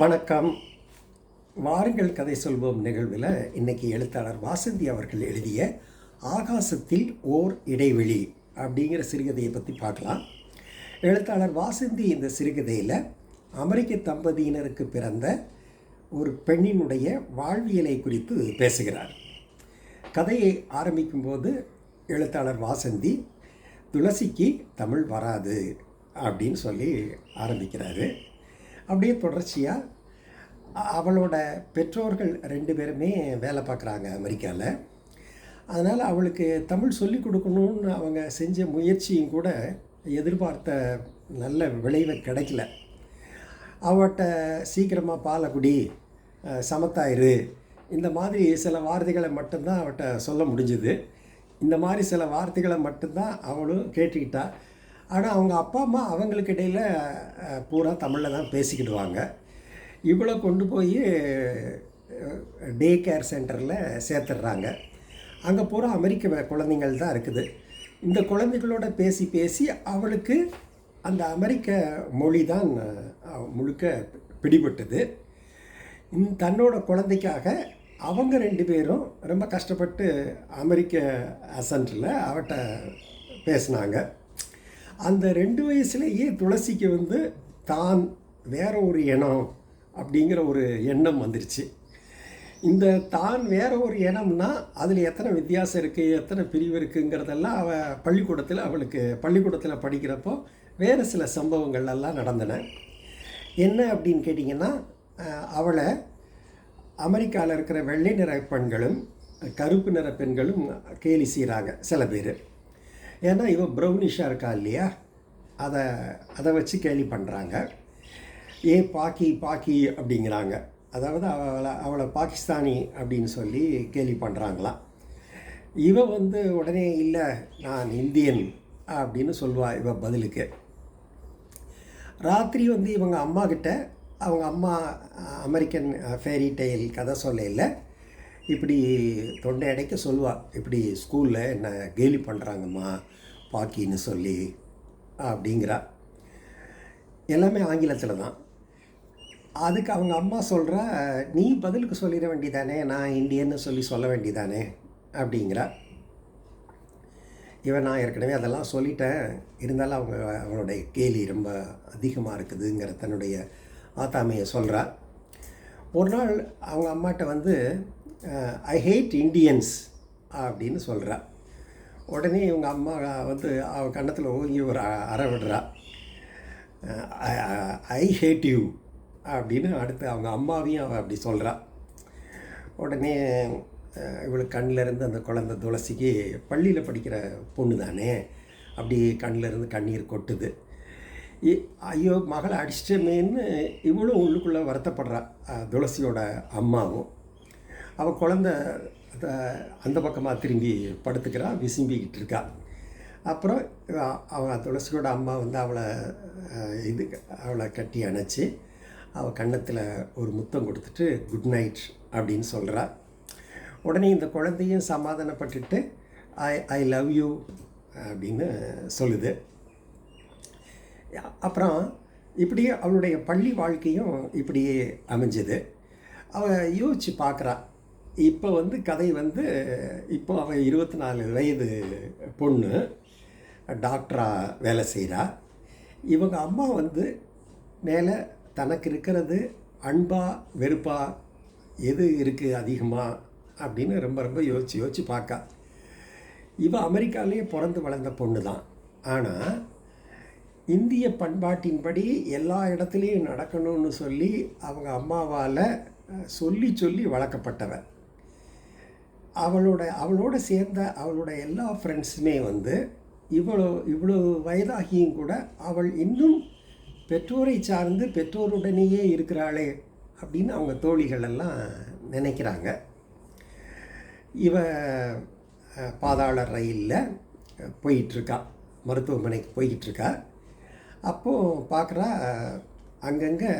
வணக்கம். வாருங்கள் கதை சொல்வோம் நிகழ்வில் இன்றைக்கி எழுத்தாளர் வாசந்தி அவர்கள் எழுதிய ஆகாசத்தில் ஓர் இடைவெளி அப்படிங்கிற சிறுகதையை பற்றி பார்க்கலாம். எழுத்தாளர் வாசந்தி இந்த சிறுகதையில் அமெரிக்க தம்பதியினருக்கு பிறந்த ஒரு பெண்ணினுடைய வாழ்வியலை குறித்து பேசுகிறார். கதையை ஆரம்பிக்கும்போது எழுத்தாளர் வாசந்தி துளசிக்கு தமிழ் வராது அப்படின்னு சொல்லி ஆரம்பிக்கிறாரு. அப்படியே தொடர்ச்சியாக அவளோட பெற்றோர்கள் 2 பேருமே வேலை பார்க்குறாங்க அமெரிக்காவில். அதனால் அவளுக்கு தமிழ் சொல்லிக் கொடுக்கணுன்னு அவங்க செஞ்ச முயற்சியும் கூட எதிர்பார்த்த நல்ல விளைவு கிடைக்கல. அவட்ட சீக்கிரமாக பாலை குடி, சமத்தாயிரு, இந்த மாதிரி சில வார்த்தைகளை மட்டும்தான் அவட்ட சொல்ல முடிஞ்சுது. இந்த மாதிரி சில வார்த்தைகளை மட்டும்தான் அவளும் கேட்டுக்கிட்டா. ஆனால் அவங்க அப்பா அம்மா அவங்களுக்கு இடையில் பூரா தமிழில் தான் பேசிக்கிடுவாங்க. இவ்வளோ கொண்டு போய் டே கேர் சென்டரில் சேர்த்துடுறாங்க. அங்கே பூரா அமெரிக்க குழந்தைங்கள் தான் இருக்குது. இந்த குழந்தைகளோட பேசி பேசி அவளுக்கு அந்த அமெரிக்க மொழி தான் முழுக்க பிடிபட்டது. தன்னோட குழந்தைக்காக அவங்க 2 பேரும் ரொம்ப கஷ்டப்பட்டு அமெரிக்க அசன்ட்டில் அவட்ட பேசினாங்க. அந்த 2 வயசுலேயே துளசிக்கு தான் வேற ஒரு இனம் அப்படிங்கிற ஒரு எண்ணம் வந்துருச்சு. இந்த தான் வேற ஒரு இனம்னா அதில் எத்தனை வித்தியாசம் இருக்குது, எத்தனை பிரிவு இருக்குங்கிறதெல்லாம் அவளுக்கு பள்ளிக்கூடத்தில் படிக்கிறப்போ வேறு சில சம்பவங்கள்லாம் நடந்தன. என்ன அப்படின்னு கேட்டிங்கன்னா, அவளை அமெரிக்காவில் இருக்கிற வெள்ளை நிற பெண்களும் கருப்பு நிற பெண்களும் கேலி செய்கிறாங்க சில பேர். ஏன்னா இவன் ப்ரௌனிஷாக இருக்கா இல்லையா, அதை வச்சு கேலி பண்ணுறாங்க. பாக்கி பாக்கி அப்படிங்கிறாங்க. அதாவது அவளை பாகிஸ்தானி அப்படின்னு சொல்லி கேலி பண்ணுறாங்களாம். இவன் உடனே இல்லை நான் இந்தியன் அப்படின்னு சொல்லுவாள். இவன் பதிலுக்கு ராத்திரி இவங்க அம்மா கிட்ட, அவங்க அம்மா அமெரிக்கன் ஃபேரி டெய்ல் கதை சொல்லையில் இப்படி தொண்டை அடைக்க சொல்லுவாள். இப்படி ஸ்கூலில் என்ன கேலி பண்ணுறாங்கம்மா பாக்கின்னு சொல்லி அப்படிங்கிறா. எல்லாமே ஆங்கிலத்தில் தான். அதுக்கு அவங்க அம்மா சொல்கிறா, நீ பதிலுக்கு சொல்லிட வேண்டியதானே, நான் இந்தியன்னு சொல்லி சொல்ல வேண்டியதானே அப்படிங்கிறா. நான் ஏற்கனவே அதெல்லாம் சொல்லிட்டேன், இருந்தாலும் அவனுடைய கேலி ரொம்ப அதிகமாக இருக்குதுங்கிற தன்னுடைய ஆத்தாமையை சொல்கிறா. ஒரு நாள் அவங்க அம்மாட்ட ஐ ஹேட் இண்டியன்ஸ் அப்படின்னு சொல்கிறா. உடனே இவங்க அம்மா அவ கன்னத்தில் ஓங்கி ஒரு அறை விடுறா. ஐ ஹேட் யூ அப்படின்னு அடுத்து அவங்க அம்மாவையும் அவள் அப்படி சொல்கிறா. உடனே இவளுக்கு கண்ணிலேருந்து அந்த குழந்தை துளசிக்கு பள்ளியில் படிக்கிற பொண்ணு தானே, அப்படி கண்ணிலேருந்து கண்ணீர் கொட்டுது. ஐயோ மகளை அடிச்சிட்டமேன்னு இவளும் உள்ளுக்குள்ளே வருத்தப்படுறா. துளசியோட அம்மாவும் அவள் குழந்தை அந்த பக்கமாக திரும்பி படுத்துக்கிறா, விசும்பிக்கிட்டு இருக்கா. அப்புறம் அவள் துளசியோட அம்மா அவளை கட்டி அணைச்சி அவள் கன்னத்தில் ஒரு முத்தம் கொடுத்துட்டு குட் நைட் அப்படின்னு சொல்கிறா. உடனே இந்த குழந்தையும் சமாதானப்பட்டுட்டு ஐ லவ் யூ அப்படின்னு சொல்லுது. அப்புறம் இப்படியே அவளுடைய பள்ளி வாழ்க்கையும் இப்படியே அமைஞ்சுது. அவள் யோசித்து பார்க்குறா. இப்போ கதை இப்போ அவள் 24 வயது பொண்ணு, டாக்டராக வேலை செய்கிறா. இவங்க அம்மா மேலே தனக்கு இருக்கிறது அன்பா வெறுப்பா எது இருக்குது அதிகமாக அப்படின்னு ரொம்ப ரொம்ப யோசித்து பார்க்கா. இவள் அமெரிக்காலேயே பிறந்து வளர்ந்த பொண்ணு தான். ஆனால் இந்திய பண்பாட்டின்படி எல்லா இடத்துலையும் நடக்கணும்னு சொல்லி அவங்க அம்மாவால் சொல்லி சொல்லி வளர்க்கப்பட்டவ. அவளோட சேர்ந்த அவளோட எல்லா ஃப்ரெண்ட்ஸுமே இவ்வளோ வயதாகியும் கூட அவள் இன்னும் பெற்றோரை சார்ந்து பெற்றோருடனேயே இருக்கிறாளே அப்படின்னு அவங்க தோழிகள் எல்லாம் நினைக்கிறாங்க. இவ பாதாள ரயிலில் போயிட்டுருக்கா, மருத்துவமனைக்கு போய்கிட்டுருக்கா. அப்போது பார்க்குறா, அங்கங்கே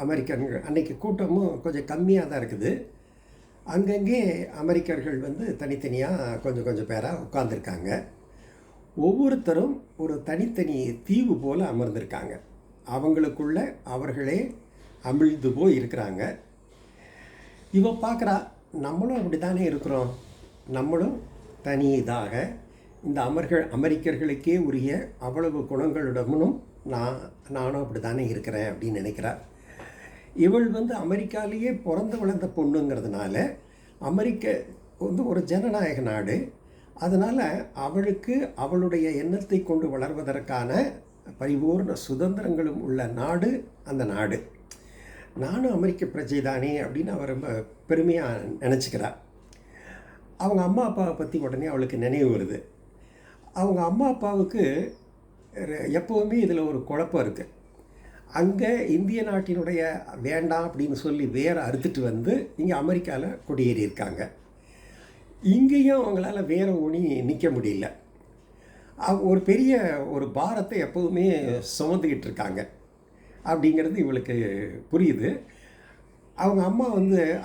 அமெரிக்கர்கள், அன்றைக்கி கூட்டமும் கொஞ்சம் கம்மியாக தான் இருக்குது. அங்கங்கே அமெரிக்கர்கள் தனித்தனியாக கொஞ்சம் கொஞ்சம் பேராக உட்காந்துருக்காங்க. ஒவ்வொருத்தரும் ஒரு தனித்தனி தீவு போல் அமர்ந்திருக்காங்க. அவங்களுக்குள்ள அவர்களே அமிழ்ந்து போய் இருக்கிறாங்க. இவ பார்க்குறா, நம்மளும் அப்படி தானே இருக்கிறோம், நம்மளும் தனி இதாக இந்த அமெரிக்கர்களுக்கே உரிய அவ்வளவு குணங்களுடனும் நானும் அப்படி தானே இருக்கிறேன் அப்படின்னு நினைக்கிறார். இவள் அமெரிக்காலேயே பிறந்து வளர்ந்த பொண்ணுங்கிறதுனால, அமெரிக்க ஒரு ஜனநாயக நாடு, அதனால் அவளுக்கு அவளுடைய எண்ணத்தை கொண்டு வளர்வதற்கான பரிபூர்ண சுதந்திரங்களும் உள்ள நாடு அந்த நாடு. நானும் அமெரிக்க பிரஜை தானே அப்படின்னு அவர் ரொம்ப பெருமையாக நினச்சிக்கிறார். அவங்க அம்மா அப்பாவை பற்றி உடனே அவளுக்கு நினைவு வருது. அவங்க அம்மா அப்பாவுக்கு எப்போவுமே இதில் ஒரு குழப்பம் இருக்குது. அங்கே இந்திய நாட்டினுடைய வேண்டாம் அப்படின்னு சொல்லி வேற அறுத்துட்டு இங்கே அமெரிக்காவில் குடியேறி இருக்காங்க. இங்கேயும் அவங்களால வேற ஒணி நிற்க முடியல. ஒரு பெரிய ஒரு பாரத்தை எப்போதுமே சுமந்துக்கிட்டு இருக்காங்க அப்படிங்கிறது இவளுக்கு புரியுது. அவங்க அம்மா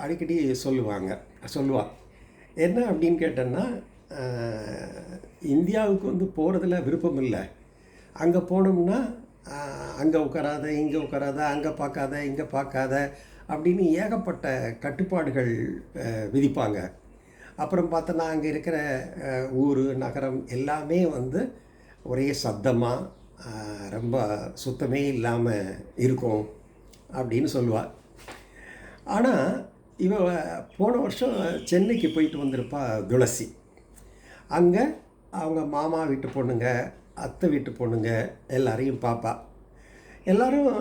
அடிக்கடி சொல்லுவாள் என்ன அப்படின்னு கேட்டேன்னா, இந்தியாவுக்கு போகிறதுல விருப்பம் இல்லை, அங்கே போனோம்னா அங்கே உட்காராத, இங்கே உட்காராத, அங்கே பார்க்காத, இங்கே பார்க்காத அப்படின்னு ஏகப்பட்ட கட்டுப்பாடுகள் விதிப்பாங்க. அப்புறம் பார்த்தோன்னா அங்கே இருக்கிற ஊர் நகரம் எல்லாமே ஒரே சத்தமாக ரொம்ப சுத்தமே இல்லாமல் இருக்கும் அப்படின்னு சொல்லுவாள். ஆனால் இவ போன வருஷம் சென்னைக்கு போயிட்டு வந்திருப்பா துளசி. அங்கே அவங்க மாமா வீட்டு பொண்ணுங்க, அத்தை வீட்டு பொண்ணுங்க எல்லாரையும் பார்ப்பா. எல்லோரும்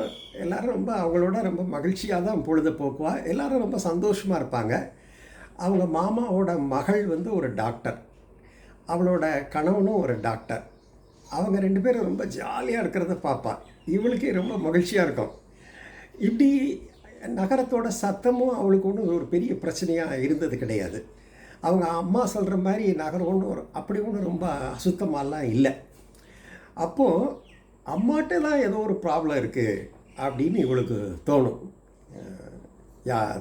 ரொம்ப அவங்களோட ரொம்ப மகிழ்ச்சியாக தான் பொழுத போக்குவா. எல்லோரும் ரொம்ப சந்தோஷமாக இருப்பாங்க. அவங்க மாமாவோட மகள் ஒரு டாக்டர், அவளோட கணவனும் ஒரு டாக்டர். அவங்க 2 பேரும் ரொம்ப ஜாலியாக இருக்கிறத பார்ப்பா. இவளுக்கே ரொம்ப மகிழ்ச்சியாக இருக்கும். இப்படி நகரத்தோட சத்தமும் அவளுக்கு ஒன்றும் ஒரு பெரிய பிரச்சனையாக இருந்தது கிடையாது. அவங்க அம்மா சொல்கிற மாதிரி நகரம் ஒன்றும் அப்படி ஒன்றும் ரொம்ப அசுத்தமாலாம் இல்லை. அப்போது அம்மாட்ட தான் ஏதோ ஒரு ப்ராப்ளம் இருக்குது அப்படின்னு இவளுக்கு தோணும்,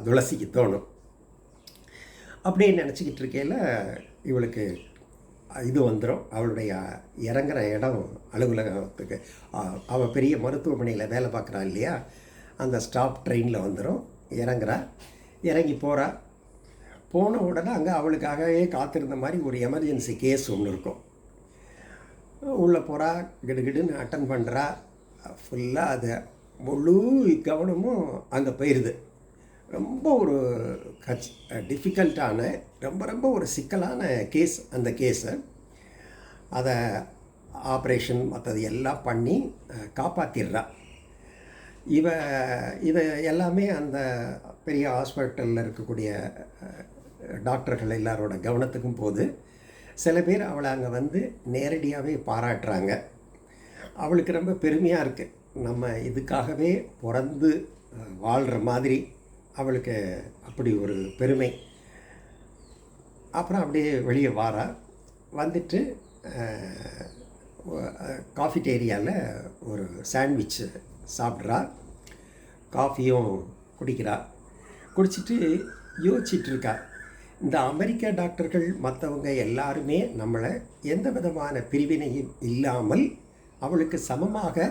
துளசிக்கு தோணும். அப்படியே நினச்சிக்கிட்டு இருக்கையில் இவளுக்கு இது வந்துடும். அவளுடைய இறங்குற இடம் அலுவலகத்துக்கு, அவள் பெரிய மருத்துவமனையில் வேலை பார்க்குறா இல்லையா, அந்த ஸ்டாப் ட்ரெயினில் வந்துடும். இறங்கி போகிறா. போன உடனே அங்கே அவளுக்காகவே காத்திருந்த மாதிரி ஒரு எமர்ஜென்சி கேஸ் ஒன்று இருக்கும். உள்ளே போகிறா, கிடுகிடுன்னு அட்டன் பண்ணுறா. ஃபுல்லாக அது முழு கவனமும் அங்கே போயிடுது. ரொம்ப ஒரு டிஃபிகல்ட்டான ரொம்ப ஒரு சிக்கலான கேஸ். அந்த கேஸை அதை ஆப்ரேஷன் மற்றது எல்லாம் பண்ணி காப்பாற்றிடுறா. இதை எல்லாமே அந்த பெரிய ஹாஸ்பிட்டலில் இருக்கக்கூடிய டாக்டர்கள் எல்லாரோட கவனத்துக்கும் போது சில பேர் அவளை அங்கே நேரடியாகவே பாராட்டுறாங்க. அவளுக்கு ரொம்ப பெருமையாக இருக்குது, நம்ம இதுக்காகவே பிறந்து வாழ்கிற மாதிரி அவளுக்கு அப்படி ஒரு பெருமை. அப்புறம் அப்படியே வெளியே வாரா. வந்துட்டு காஃபிடேரியாவில் ஒரு சாண்ட்விச் சாப்பிட்றா, காஃபியும் குடிக்கிறா. குடிச்சிட்டு யோசிச்சிட்ருக்கா, இந்த அமெரிக்க டாக்டர்கள் மற்றவங்க எல்லாருமே நம்மளை எந்த விதமான பிரிவினையும் இல்லாமல் அவளுக்கு சமமாக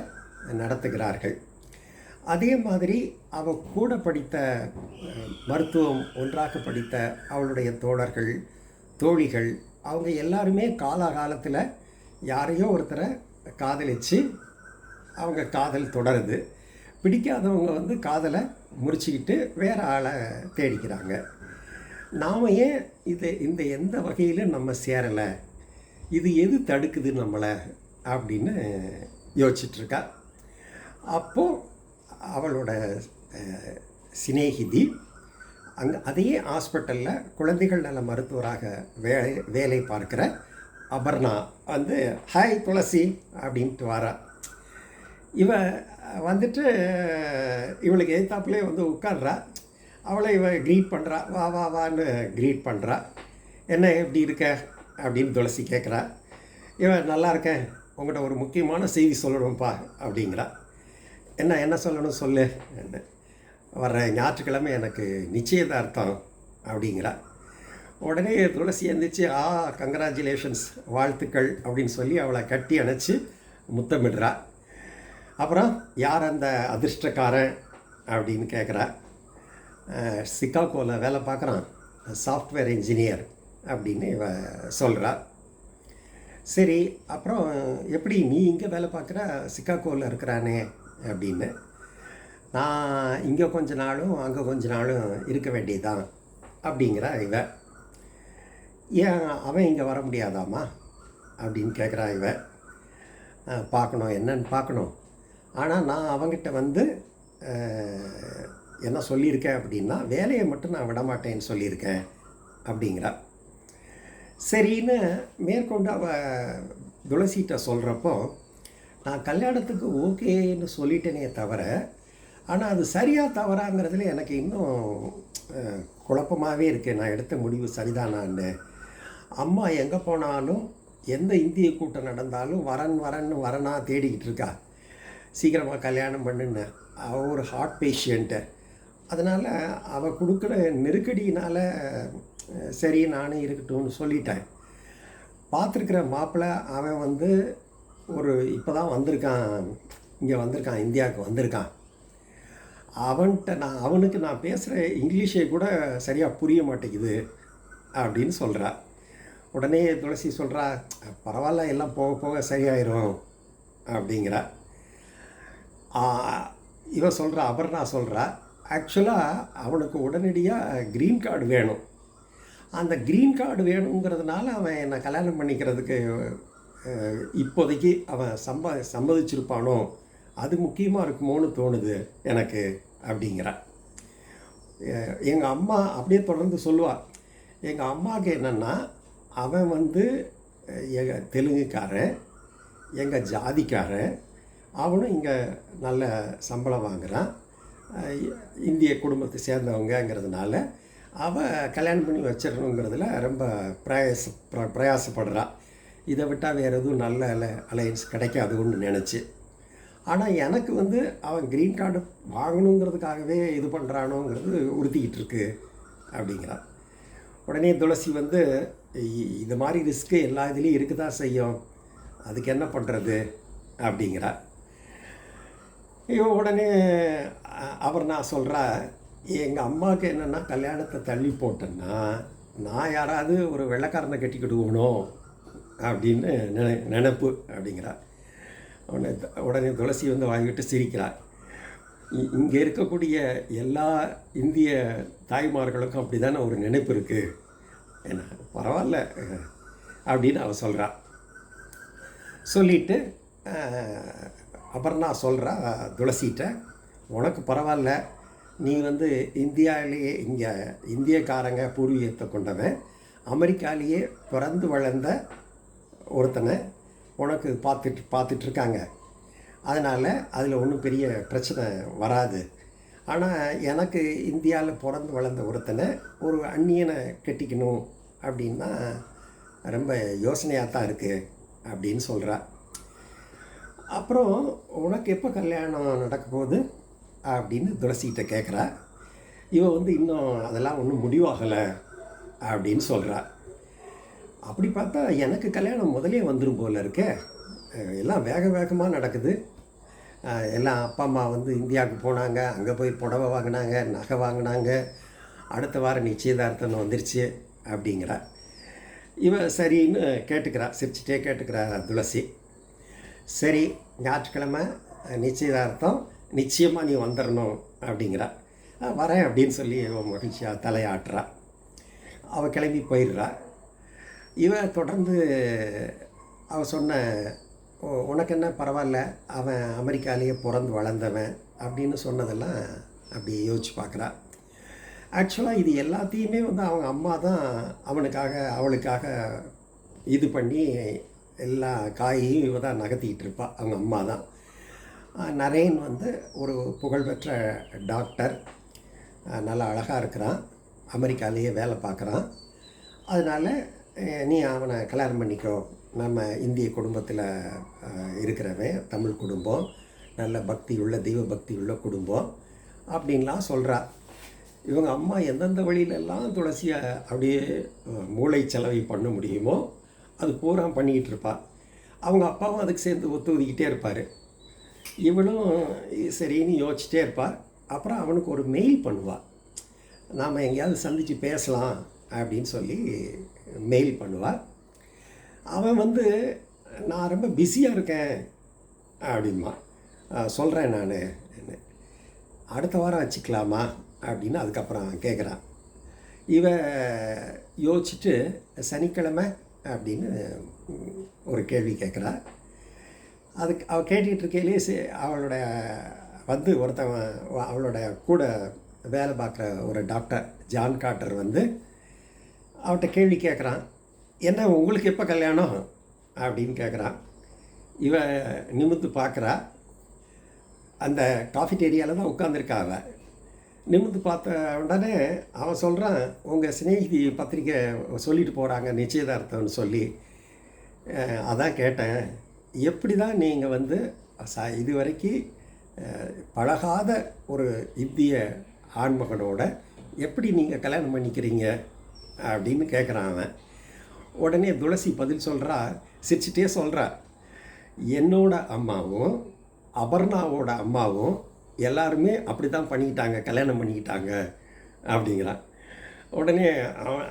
நடத்துகிறார்கள். அதே மாதிரி அவள் கூட படித்த மருத்துவம் ஒன்றாக படித்த அவளுடைய தோழர்கள் தோழிகள் அவங்க எல்லாருமே காலகாலத்தில் யாரையோ ஒருத்தரை காதலித்து அவங்க காதல் தொடருது. பிடிக்காதவங்க காதலை முறிச்சிக்கிட்டு வேறு ஆளை தேடிக்கிறாங்க. நாம் ஏன் இந்த எந்த வகையிலும் நம்ம சேரலை, இது எது தடுக்குது நம்மளை அப்படின்னு யோசிச்சிட்ருக்கா. அப்போது அவளோட சிநேகிதி அங்கே அதே ஹாஸ்பிட்டலில் குழந்தைகள் நல மருத்துவராக வேலை பார்க்குற அபர்ணா ஹாய் துளசி அப்படின்ட்டு வாரா. இவ இவளுக்கு எதிர்த்தாப்புலே உட்கார்றா. அவளை க்ரீட் பண்ணுறா, வா வா வான்னு க்ரீட் பண்ணுறா. என்ன எப்படி இருக்க அப்படின்னு துளசி கேட்குறா. இவன் நல்லா இருக்கேன், உங்கள்கிட்ட ஒரு முக்கியமான செய்தி சொல்லணும்ப்பா அப்படிங்கிறா. என்ன சொல்லணும் சொல்லு, வர்ற ஞாயிற்றுக்கிழமை எனக்கு நிச்சயதார்த்தம் அப்படிங்கிறா. உடனே துளசி எழுந்திரிச்சு கங்க்ராச்சுலேஷன்ஸ், வாழ்த்துக்கள் அப்படின்னு சொல்லி அவளை கட்டி அணைச்சி முத்தமிடுறா. அப்புறம் யார் அந்த அதிர்ஷ்டக்காரன் அப்படின்னு கேட்குறா. சிக்காகோவில் வேலை பார்க்குறான், சாஃப்ட்வேர் இன்ஜினியர் அப்படின்னு இவ சொல்கிறா. சரி, அப்புறம் எப்படி நீ இங்கே வேலை பார்க்குற, சிக்காகோவில் இருக்கிறானே அப்படின்னு. நான் இங்கே கொஞ்ச நாளும் அங்கே கொஞ்ச நாளும் இருக்க வேண்டியதுதான் அப்படிங்கிறா இவ. ஏன் அவன் இங்கே வர முடியாதாம்மா அப்படின்னு கேட்குறா இவ. பார்க்கணும், என்னன்னு பார்க்கணும். ஆனால் நான் அவங்கிட்ட வந்து என்ன சொல்லியிருக்கேன் அப்படின்னா, வேலையை மட்டும் நான் விடமாட்டேன்னு சொல்லியிருக்கேன் அப்படிங்கிறா. சரின்னு மேற்கொண்டு அவள் துளசிகிட்ட சொல்கிறப்போ, நான் கல்யாணத்துக்கு ஓகேன்னு சொல்லிட்டேனே தவிர, ஆனால் அது சரியாக தவறாங்கிறதுல எனக்கு இன்னும் குழப்பமாகவே இருக்குது. நான் எடுத்த முடிவு சரிதானான்னு. அம்மா எங்கே போனாலும், எந்த இந்திய கூட்டம் நடந்தாலும் வரனாக தேடிக்கிட்டு இருக்கா, சீக்கிரமாக கல்யாணம் பண்ணுன்னு. அவள் ஒரு ஹார்ட் பேஷண்ட்டு. அதனால் அவள் கொடுக்குற நெருக்கடியினால் சரி நானும் இருக்கட்டும்னு சொல்லிட்டேன். பார்த்துருக்குற மாப்பிள்ளை அவன் வந்து ஒரு இப்போ தான் வந்திருக்கான், இங்கே வந்திருக்கான், இந்தியாவுக்கு வந்திருக்கான். அவனுக்கு நான் பேசுகிற இங்கிலீஷே கூட சரியாக புரிய மாட்டேங்குது அப்படின்னு சொல்கிறா. உடனே துளசி சொல்கிறா, பரவாயில்ல, எல்லாம் போக போக சரியாயிரும் அப்படிங்கிறா. இவ சொல்கிறா, அபர்ணா சொல்கிறா, ஆக்சுவலாக அவனுக்கு உடனடியாக க்ரீன் கார்டு வேணும். அந்த க்ரீன் கார்டு வேணுங்கிறதுனால அவன் என்னை கல்யாணம் பண்ணிக்கிறதுக்கு இப்போதைக்கு அவன் சம்மதிச்சிருப்பானோ, அது முக்கியமாக இருக்குமோன்னு தோணுது எனக்கு அப்படிங்கிறா. எங்கள் அம்மா அப்படியே தொடர்ந்து சொல்லுவாள். எங்கள் அம்மாவுக்கு என்னென்னா, அவன் வந்து எங்கள் தெலுங்குக்காரன், எங்கள் ஜாதிக்காரன், அவனும் இங்கே நல்ல சம்பளம் வாங்குகிறான், இந்திய குடும்பத்தை சேர்ந்தவங்கிறதுனால அவள் கல்யாணம் பண்ணி வச்சிடணுங்கிறதுல ரொம்ப பிரயாசப்படுறா. இதை விட்டால் வேறு எதுவும் நல்ல அலையன்ஸ் கிடைக்காதுன்னு நினச்சி. ஆனால் எனக்கு வந்து அவன் க்ரீன் கார்டு வாங்கணுங்கிறதுக்காகவே இது பண்ணுறானோங்கிறது உறுத்திக்கிட்டு இருக்கு அப்படிங்கிறான். உடனே துளசி வந்து, இது மாதிரி ரிஸ்க்கு எல்லா இதுலேயும் இருக்க தான் செய்யும், அதுக்கு என்ன பண்ணுறது அப்படிங்கிறா. உடனே நான் சொல்கிறா, எங்கள் அம்மாவுக்கு என்னென்னா, கல்யாணத்தை தள்ளி போட்டேன்னா நான் யாராவது ஒரு வெள்ளைக்காரனை கட்டிக்கிடுவோனோ அப்படின்னு நினைப்பு அப்படிங்கிறா. உடனே துளசி வந்து வாங்கிட்டு சிரிக்கிறார். இங்கே இருக்கக்கூடிய எல்லா இந்திய தாய்மார்களுக்கும் அப்படி தானே ஒரு நினைப்பு இருக்குது, என்ன பரவாயில்ல அப்படின்னு அவள் சொல்கிறா. சொல்லிவிட்டு அபர்ணா சொல்கிறா துளசிகிட்ட, உனக்கு பரவாயில்ல, நீ வந்து இந்தியாவிலேயே இங்கே இந்தியக்காரங்க பூர்வீகத்தை கொண்டவன், அமெரிக்காலேயே பிறந்து வளர்ந்த ஒருத்தனை உனக்கு பார்த்துட்ருக்காங்க, அதனால் அதில் ஒன்றும் பெரிய பிரச்சனை வராது. ஆனால் எனக்கு இந்தியாவில் பிறந்து வளர்ந்த ஒருத்தனை ஒரு அந்நியனை கட்டிக்கணும் அப்படின்னா ரொம்ப யோசனையாக தான் இருக்குது அப்படின்னு சொல்கிறா. அப்புறம் உனக்கு எப்போ கல்யாணம் நடக்க போகுது அப்படின்னு துளசிகிட்ட கேட்குறா. இவன் வந்து இன்னும் அதெல்லாம் ஒன்றும் முடிவாகலை அப்படின்னு சொல்கிறா. அப்படி பார்த்தா எனக்கு கல்யாணம் முதலே வந்துடும் போல் இருக்கே, எல்லாம் வேகமாக நடக்குது. எல்லாம் அப்பா அம்மா வந்து இந்தியாவுக்கு போனாங்க, அங்கே போய் புடவை வாங்கினாங்க, நகை வாங்கினாங்க, அடுத்த வாரம் நிச்சயதார்த்தம் வந்துருச்சு அப்படிங்கிறா. இவன் சரின்னு கேட்டுக்கிறா, சிரிச்சிட்டே கேட்டுக்கிறா துளசி. சரி, ஞாயிற்றுக்கிழமை நிச்சயதார்த்தம், நிச்சயமாக நீ வந்துடணும் அப்படிங்கிறா. வரேன் அப்படின்னு சொல்லி இவன் மகிழ்ச்சியாக தலையாட்டுறா. அவள் கிளம்பி போயிடுறா. இவன் தொடர்ந்து அவள் சொன்ன, உனக்கு என்ன பரவாயில்ல, அவன் அமெரிக்காலேயே பிறந்து வளர்ந்தவன் அப்படின்னு சொன்னதெல்லாம் அப்படியே யோசிச்சு பார்க்குறா. ஆக்சுவலாக இது எல்லாத்தையுமே வந்து அவங்க அம்மா தான் அவளுக்காக இது பண்ணி எல்லா காயையும் இவ தான் நகர்த்திக்கிட்டு இருப்பாள். அவங்க அம்மா தான். நரேன் வந்து ஒரு புகழ்பெற்ற டாக்டர், நல்லா அழகாக இருக்கிறான், அமெரிக்காலேயே வேலை பார்க்குறான். அதனால் நீ அவனை கல்யாணம் பண்ணிக்கோ, நம்ம இந்திய குடும்பத்தில் இருக்கிறவன், தமிழ் குடும்பம், நல்ல பக்தி உள்ள தெய்வ பக்தி உள்ள குடும்பம் அப்படின்லாம் சொல்கிறா. இவங்க அம்மா எந்தெந்த வழியிலெல்லாம் துளசியை அப்படியே மூளை செலவை பண்ண முடியுமோ அது பூரா பண்ணிக்கிட்டு இருப்பாள். அவங்க அப்பாவும் அதுக்கு சேர்ந்து ஒத்துக்கிட்டே இருப்பார். இவளும் சரின்னு யோசிச்சிட்டே இருப்பாள். அப்புறம் அவனுக்கு ஒரு மெயில் பண்ணுவாள். நாம் எங்கேயாவது சந்தித்து பேசலாம் அப்படின்னு சொல்லி மெயில் பண்ணுவாள். அவன் வந்து நான் ரொம்ப பிஸியாக இருக்கேன் அப்படின்மா. சொல்கிறேன் நான், அடுத்த வாரம் வச்சுக்கலாமா அப்படின்னு அதுக்கப்புறம் கேட்குறான். இவ யோசிச்சுட்டு சனிக்கிழமை அப்படின்னு ஒரு கேள்வி கேட்குறா. அதுக்கு அவள் கேட்டுக்கிட்டு இருக்கையிலே அவளோட வந்து ஒருத்தவன் அவளோட கூட வேலை பார்க்குற ஒரு டாக்டர் ஜான் கார்ட்டர் வந்து அவட்ட கேள்வி கேட்குறான். என்ன உங்களுக்கு எப்போ கல்யாணம் அப்படின்னு கேட்குறான். இவ நிமிர்ந்து பார்க்குறா. அந்த காஃபிடேரியாவில் தான் உட்காந்துருக்கா. அவள் நிமிர்ந்து பார்த்த உடனே அவன் சொல்கிறான், உங்கள் சிநேகிதி பத்திரிக்கை சொல்லிட்டு போகிறாங்க நிச்சயதார்த்தம்னு சொல்லி. அதான் கேட்டேன், எப்படி தான் நீங்கள் வந்து இது வரைக்கும் பழகாத ஒரு இந்திய ஆண்மகனோட எப்படி நீங்கள் கல்யாணம் பண்ணிக்கிறீங்க அப்படின்னு கேட்குறான் அவன். உடனே துளசி பதில் சொல்கிறா, சிரிச்சிட்டே சொல்கிறா, என்னோட அம்மாவும் அபர்ணாவோட அம்மாவும் எல்லாருமே அப்படி தான் பண்ணிக்கிட்டாங்க, கல்யாணம் பண்ணிக்கிட்டாங்க அப்படிங்கிறான். உடனே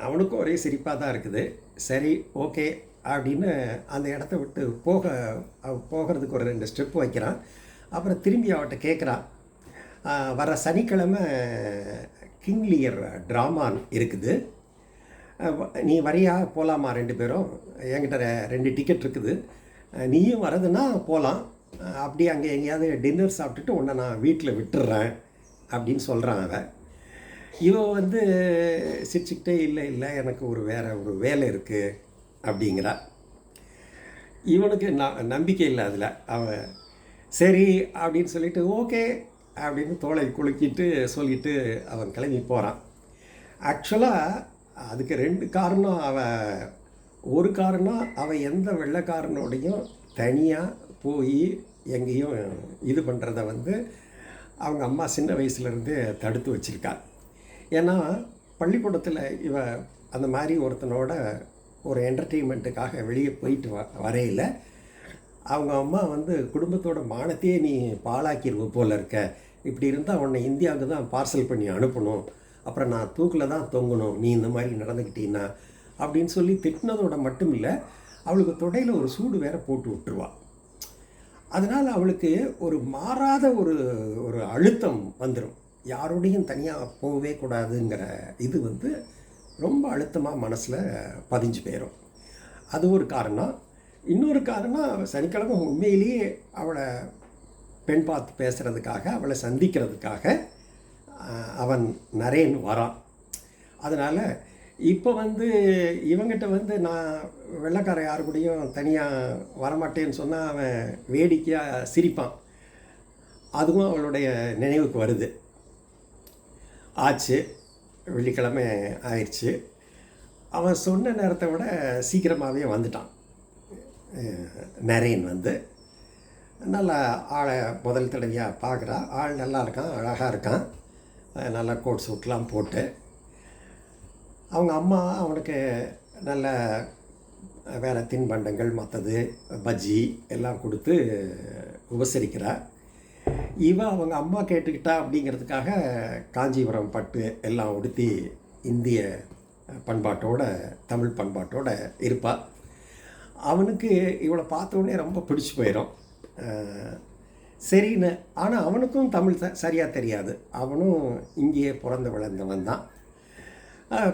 அவனுக்கும் ஒரே சிரிப்பாக தான் இருக்குது. சரி, ஓகே அப்படின்னு அந்த இடத்த விட்டு போகிறதுக்கு ஒரு 2 ஸ்டெப் வைக்கிறான். அப்புறம் திரும்பி அவட்ட கேட்குறான், வர சனிக்கிழமை கிங்லியர் ட்ராமான் இருக்குது, நீ வரியா போகலாமா 2 பேரும்? என்கிட்ட 2 டிக்கெட் இருக்குது, நீயும் வரதுன்னா போகலாம், அப்படி அங்கே எங்கேயாவது டின்னர் சாப்பிட்டுட்டு உன்னை நான் வீட்டில் விட்டுடுறேன் அப்படின்னு சொல்கிறான் அவன். இவன் வந்து சிரிச்சுக்கிட்டே இல்லை எனக்கு வேறு ஒரு வேலை இருக்குது அப்படிங்கிறா. இவனுக்கு நம்பிக்கை இல்லை அதில். அவன் சரி அப்படின்னு சொல்லிட்டு ஓகே அப்படின்னு தோளை குலுக்கிட்டு சொல்லிவிட்டு அவன் கிளம்பி போகிறான். ஆக்சுவலாக அதுக்கு 2 காரணம். ஒரு காரணம், அவன் எந்த வெள்ளைக்காரனோடையும் தனியாக போய் எங்கேயும் இது பண்ணுறத வந்து அவங்க அம்மா சின்ன வயசுலேருந்து தடுத்து வச்சுருக்கா. ஏன்னா பள்ளிக்கூடத்தில் இவ அந்த மாதிரி ஒருத்தனோட ஒரு என்டர்டெயின்மெண்ட்டுக்காக வெளியே போயிட்டு வரையில் அவங்க அம்மா வந்து குடும்பத்தோட மானத்தையே நீ பாழாக்கிடுவ போல் இருக்க, இப்படி இருந்தால் உன்னை இந்தியாவுக்கு தான் பார்சல் பண்ணி அனுப்பணும், அப்புறம் நான் தூக்கில் தான் தொங்கணும் நீ இந்த மாதிரி நடந்துக்கிட்டீன்னா அப்படின்னு சொல்லி திட்டினதோட மட்டும் இல்லை, அவளுக்கு தொடையில் ஒரு சூடு வேற போட்டு விட்டுருவா. அதனால் அவளுக்கு ஒரு மாறாத ஒரு அழுத்தம் வந்துடும். யாரோடையும் தனியாக போகவே கூடாதுங்கிற இது வந்து ரொம்ப அழுத்தமாக மனசில் பதிஞ்சு போயிடும். அது ஒரு காரணம். இன்னொரு காரணம், சனிக்கிழமை உண்மையிலேயே அவளை பெண் பார்த்து பேசுகிறதுக்காக, அவளை சந்திக்கிறதுக்காக அவன் நரேன் வரான். அதனால் இப்போ வந்து இவங்கிட்ட வந்து நான் வெள்ளைக்கார யாரு கூடயும் தனியாக வரமாட்டேன்னு சொன்னால் அவன் வேடிக்கையாக சிரிப்பான். அதுவும் அவளுடைய நினைவுக்கு வருது. ஆச்சு, வெள்ளிக்கிழமை ஆயிடுச்சு. அவன் சொன்ன நேரத்தை விட சீக்கிரமாகவே வந்துட்டான். நரேன் வந்து நல்லா ஆளை முதல் தடவையாக பார்க்குறா. ஆள் நல்லா இருக்கான், அழகாக இருக்கான், நல்லா கோட் சூட்லாம் போட்டு. அவங்க அம்மா அவனுக்கு நல்ல வேறு தின்பண்டங்கள் மற்றது பஜ்ஜி எல்லாம் கொடுத்து உபசரிக்கிறா. இவன் அவங்க அம்மா கேட்டுக்கிட்டா அப்படிங்கிறதுக்காக காஞ்சிபுரம் பட்டு எல்லாம் உடுத்தி இந்திய பண்பாட்டோட தமிழ் பண்பாட்டோடு இருப்பாள். அவனுக்கு இவளை பார்த்தோன்னே ரொம்ப பிடிச்சி போயிடும். சரின்னு. ஆனால் அவனுக்கும் தமிழ் சரியாக தெரியாது. அவனும் இங்கேயே பிறந்து வளர்ந்தவன் தான்.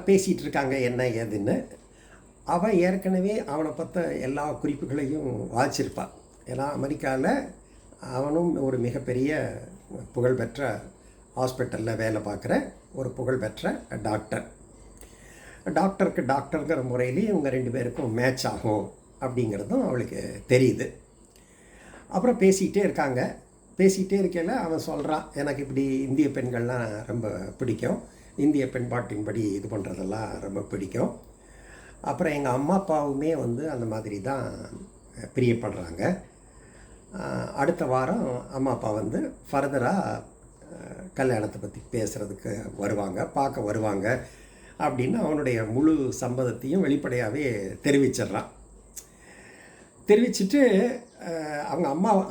பேசிகிட்டு இருக்காங்க என்ன ஏதுன்னு. அவன் ஏற்கனவே அவனை பற்ற எல்லா குறிப்புகளையும் வாசிச்சிருப்பாள். ஏன்னா அமெரிக்காவில் அவனும் ஒரு மிகப்பெரிய புகழ்பெற்ற ஹாஸ்பிட்டலில் வேலை பார்க்குற ஒரு புகழ்பெற்ற டாக்டர். டாக்டருங்கிற முறையிலேயே இவங்க 2 பேருக்கும் மேட்ச் ஆகும் அப்படிங்கிறதும் அவளுக்கு தெரியுது. அப்புறம் பேசிக்கிட்டே இருக்காங்க. பேசிக்கிட்டே இருக்கையில் அவன் சொல்கிறான், எனக்கு இப்படி இந்திய பெண்கள்லாம் ரொம்ப பிடிக்கும், இந்திய பெண்பாட்டின்படி இது பண்ணுறதெல்லாம் ரொம்ப பிடிக்கும். அப்புறம் எங்கள் அம்மா அப்பாவுமே வந்து அந்த மாதிரி தான் பிரியப்படுறாங்க. அடுத்த வாரம் அம்மா அப்பா வந்து ஃபர்தராக கல்யாணத்தை பற்றி பேசுகிறதுக்கு வருவாங்க, பார்க்க வருவாங்க அப்படின்னு அவனுடைய முழு சம்மதத்தையும் வெளிப்படையாகவே தெரிவிச்சிட்றான். தெரிவிச்சுட்டு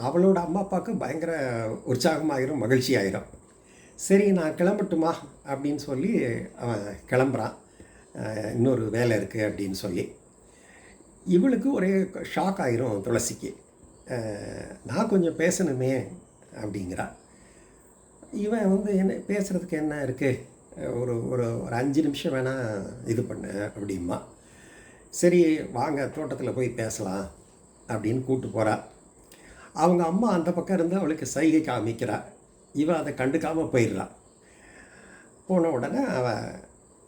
அவளோட அம்மா அப்பாவுக்கு பயங்கர உற்சாகமாகிடும், மகிழ்ச்சி ஆகிடும். சரி நான் கிளம்பட்டுமா அப்படின்னு சொல்லி அவன் கிளம்புறான். இன்னொரு வேலை இருக்குது அப்படின்னு சொல்லி. இவளுக்கு ஒரே ஷாக் ஆயிரும் துளசிக்கு. நான் கொஞ்சம் பேசணுமே அப்படிங்கிறா. இவன் வந்து என்ன பேசுகிறதுக்கு என்ன இருக்குது, ஒரு ஒரு ஒரு 5 நிமிஷம் வேணால் இது பண்ணு அப்படிமா. சரி வாங்க தோட்டத்தில் போய் பேசலாம் அப்படின்னு கூப்பிட்டு போகிறா. அவங்க அம்மா அந்த பக்கம் இருந்து அவளுக்கு சைகை காமிக்கிறா. இவன் அதை கண்டுக்காமல் போயிடுறான். போன உடனே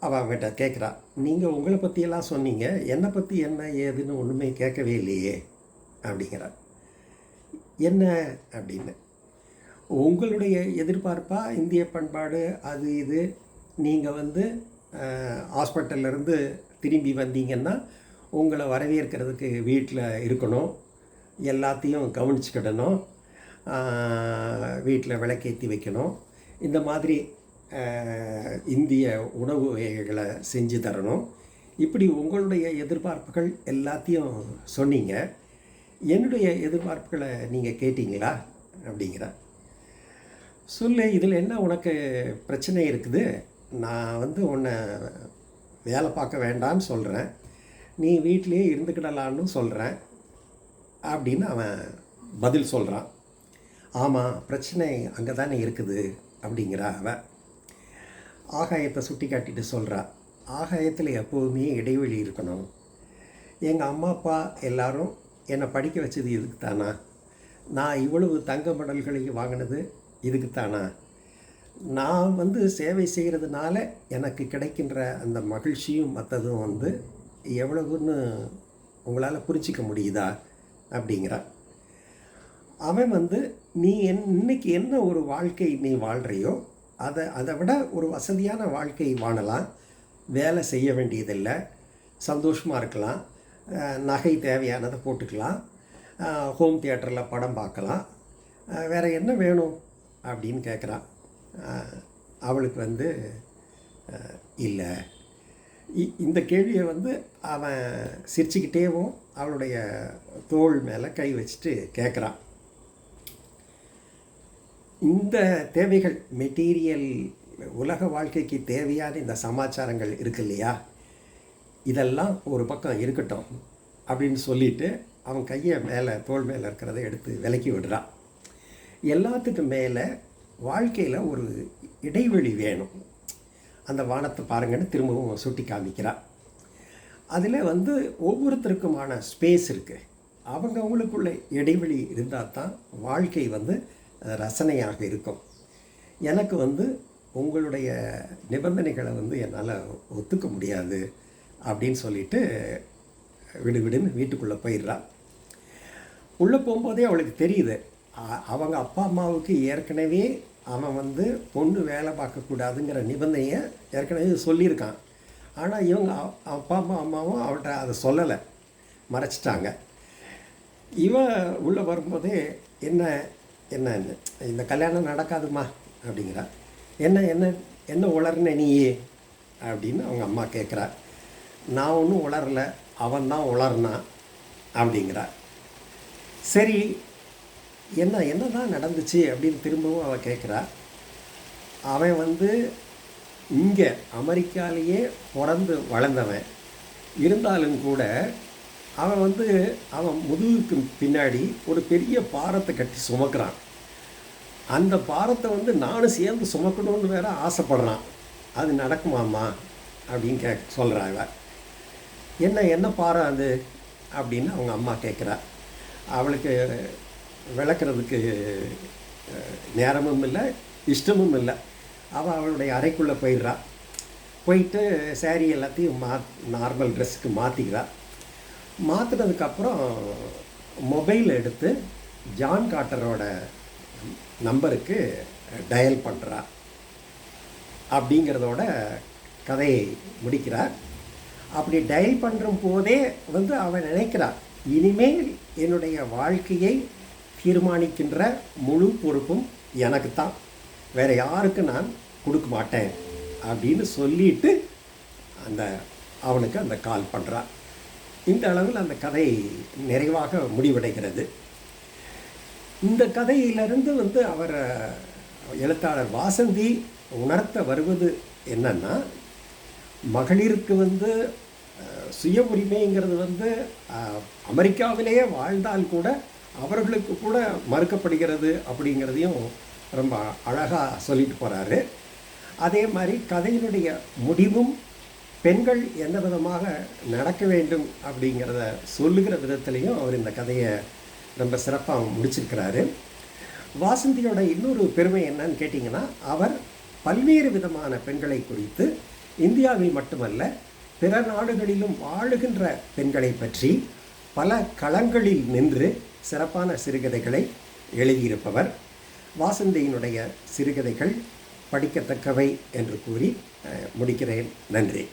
அவன்கிட்ட கேட்குறா, நீங்கள் உங்களை பற்றியெல்லாம் சொன்னீங்க, என்னை பற்றி என்ன ஏதுன்னு ஒன்றுமே கேட்கவே இல்லையே அப்படிங்கிறா. என்ன அப்படின்னு, உங்களுடைய எதிர்பார்ப்பா இந்திய பண்பாடு அது இது, நீங்கள் வந்து ஹாஸ்பிட்டல்லேருந்து திரும்பி வந்தீங்கன்னா உங்களை வரவேற்கிறதுக்கு வீட்டில் இருக்கணும், எல்லாத்தையும் கவனிச்சுக்கிடணும், வீட்டில் விளக்கேற்றி வைக்கணும், இந்த மாதிரி இந்திய உணவு வகைகளை செஞ்சு தரணும், இப்படி உங்களுடைய எதிர்பார்ப்புகள் எல்லாத்தையும் சொன்னீங்க. என்னுடைய எதிர்பார்ப்புகளை நீங்கள் கேட்டீங்களா அப்படிங்கிற. சொல்லு, இதில் என்ன உனக்கு பிரச்சனை இருக்குது? நான் வந்து உன்னை வேலை பார்க்க வேண்டான்னு சொல்கிறேன், நீ வீட்டிலேயே இருந்துக்கிடலான்னு சொல்கிறேன் அப்படின்னு அவன் பதில் சொல்கிறான். ஆமாம், பிரச்சனை அங்கே தானே இருக்குது அப்படிங்கிறா அவன். ஆகாயத்தை சுட்டி காட்டிட்டு சொல்கிறா, ஆகாயத்தில் எப்போவுமே இடைவெளி இருக்கணும். எங்கள் அம்மா அப்பா எல்லாரும் என்னை படிக்க வச்சது இதுக்கு தானா? நான் இவ்வளவு தங்க மெடல்களை வாங்கினது இதுக்கு தானா? நான் வந்து சேவை செய்கிறதுனால எனக்கு கிடைக்கின்ற அந்த மகிழ்ச்சியும் மற்றதும் வந்து எவ்வளவுன்னு உங்களால் புரிஞ்சிக்க முடியுதா அப்படிங்கிறா. அவன் வந்து நீ இன்னைக்கு என்ன ஒரு வாழ்க்கை நீ வாழ்கிறையோ அதை விட ஒரு வசதியான வாழ்க்கை வாழலாம், வேலை செய்ய வேண்டியதில்லை, சந்தோஷமாக இருக்கலாம், நகை தேவையானதை போட்டுக்கலாம், ஹோம் தியேட்டரில் படம் பார்க்கலாம், வேறு என்ன வேணும் அப்படின்னு கேட்குறான். அவளுக்கு வந்து இல்லை. இந்த கேள்வியை வந்து அவன் சிரிச்சுக்கிட்டேவும் அவளுடைய தோள் மேலே கை வச்சுட்டு கேட்குறான். இந்த தேவைகள், மெட்டீரியல் உலக வாழ்க்கைக்கு தேவையான இந்த சமாச்சாரங்கள் இருக்கு இல்லையா, இதெல்லாம் ஒரு பக்கம் இருக்கட்டும் அப்படின்னு சொல்லிவிட்டு அவன் கையை மேலே தோள் மேலே இருக்கிறத எடுத்து விலக்கி விடுறான். எல்லாத்துக்கும் மேலே வாழ்க்கையில் ஒரு இடைவெளி வேணும். அந்த வானத்தை பாருங்கன்னு திரும்பவும் சுட்டி காமிக்கிறான். அதில் வந்து ஒவ்வொருத்தருக்குமான ஸ்பேஸ் இருக்குது. அவங்கவுங்களுக்குள்ள இடைவெளி இருந்தால் தான் வாழ்க்கை வந்து ரசனையாக இருக்கும். எனக்கு வந்து உங்களுடைய நிபந்தனைகளை வந்து என்னால் ஒத்துக்க முடியாது அப்படின்னு சொல்லிட்டு விடுவிடுன்னு வீட்டுக்குள்ளே போயிடுறான். உள்ளே போகும்போதே அவளுக்கு தெரியுது, அவங்க அப்பா அம்மாவுக்கு ஏற்கனவே அவன் வந்து பொண்ணு வேலை பார்க்கக்கூடாதுங்கிற நிபந்தனையை ஏற்கனவே சொல்லியிருக்கான். ஆனால் இவங்க அப்பா அம்மாவும் அவள்கிட்ட அதை சொல்லலை, மறைச்சிட்டாங்க. இவன் உள்ளே வரும்போதே என்ன இந்த கல்யாணம் நடக்காதுமா அப்படிங்கிறா. என்ன என்ன என்ன உளர்ன நீயே அப்படின்னு அவங்க அம்மா கேட்குறா. நான் ஒன்றும் உளரலை, அவன் தான் உளர்னான் அப்படிங்கிறா. சரி என்ன தான் நடந்துச்சு அப்படின்னு திரும்பவும் அவள் கேட்குறா. அவன் வந்து இங்கே அமெரிக்காலேயே பிறந்து வளர்ந்தவன் இருந்தாலும் கூட அவன் முதுகுக்கு பின்னாடி ஒரு பெரிய பாரத்தை கட்டி சுமக்கிறான். அந்த பாரத்தை வந்து நானும் சேர்ந்து சுமக்கணும்னு வேற ஆசைப்படுறான். அது நடக்குமாம்மா அப்படின்னு சொல்கிறா. என்ன பாரம் அது அப்படின்னு அவங்க அம்மா கேட்குறா. அவளுக்கு விளக்குறதுக்கு நேரமும் இல்லை, இஷ்டமும் இல்லை. அவளுடைய அறைக்குள்ளே போயிடுறா. போயிட்டு சேரீ எல்லாத்தையும் நார்மல் ட்ரெஸ்ஸுக்கு மாற்றிக்கிறா. மாற்றினதுக்கப்புறம் மொபைல் எடுத்து ஜான் கார்ட்டரோட நம்பருக்கு டயல் பண்ணுறா. அப்படிங்கிறதோட கதையை முடிக்கிறார். அப்படி டயல் பண்ணுற போதே வந்து அவன் நினைக்கிறான், இனிமேல் என்னுடைய வாழ்க்கையை தீர்மானிக்கின்ற முழு பொறுப்பும் எனக்கு தான், வேறு யாருக்கு நான் கொடுக்க மாட்டேன் அப்படின்னு சொல்லிட்டு அவனுக்கு அந்த கால் பண்ணுறான். இந்த அளவில் அந்த கதை நிறைவாக முடிவடைகிறது. இந்த கதையிலிருந்து வந்து அவர் எழுத்தாளர் வாசந்தி உணர்த்த வருவது என்னன்னா, மகளிருக்கு சுய உரிமைங்கிறது அமெரிக்காவிலேயே வாழ்ந்தால் கூட அவர்களுக்கு கூட மறுக்கப்படுகிறது அப்படிங்கிறதையும் ரொம்ப அழகாக சொல்லிட்டு போகிறாரு. அதே மாதிரி கதையினுடைய முடிவும் பெண்கள் எந்த விதமாக நடக்க வேண்டும் அப்படிங்கிறத சொல்லுகிற விதத்துலேயும் அவர் இந்த கதையை ரொம்ப சிறப்பாக முடிச்சிருக்கிறாரு. வாசந்தியோட இன்னொரு பெருமை என்னன்னு கேட்டிங்கன்னா, அவர் பல்வேறு விதமான பெண்களை குறித்து இந்தியாவில் மட்டுமல்ல பிற நாடுகளிலும் வாழுகின்ற பெண்களை பற்றி பல களங்களில் நின்று சிறப்பான சிறுகதைகளை எழுதியிருப்பவர். வாசந்தியினுடைய சிறுகதைகள் படிக்கத்தக்கவை என்று கூறி முடிக்கிறேன். நன்றி.